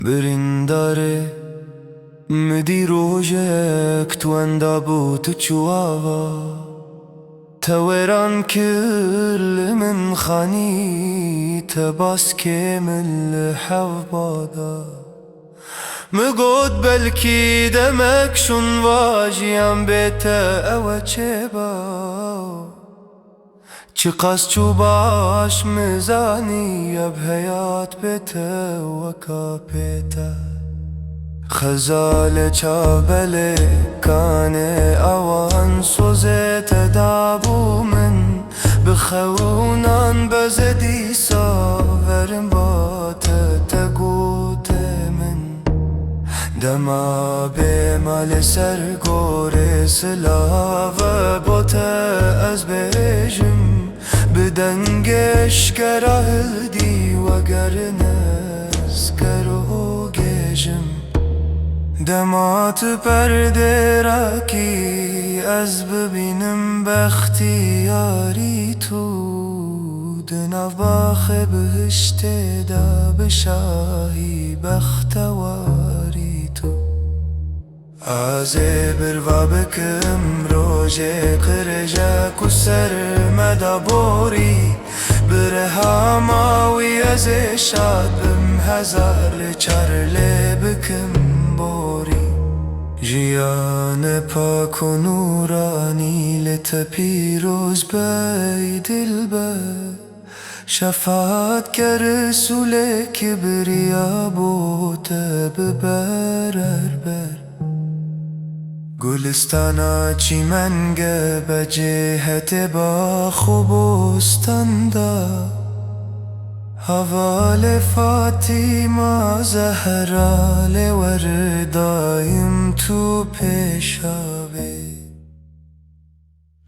برینداره مدی روژک تو اندابو تو چواوا توران كل من خاني تباس كامل حفبادا مقود بلكي دمك شن واجيان بيتا او چبا چقاس چو باش مزاني بهيات بيتا وكا بيتا خزال چابل كان اوان سوزت دابو من بخونان بزدي ساورم بات تقوت من دما بمال سر گور سلاو بوت از بجم بدنگش گره دی وگرنز گرو گجم دمات پرده را کی از ببینم بختیاری تو دنواخ بهشت دا بشاهی بختواری تو آزه بروا بکم روژه قرجک و سر مدابوری بره هاماوی از شاد بم هزار چارله بکم جیان پاک و نورانی لت پیروز بی دلبر شفاعت که رسول کبریا بوت ببرر بر گلستانا چیمنگه بجهت با خوبستاندا حوال فاطمه زهرا لور دایم تو پیشاوه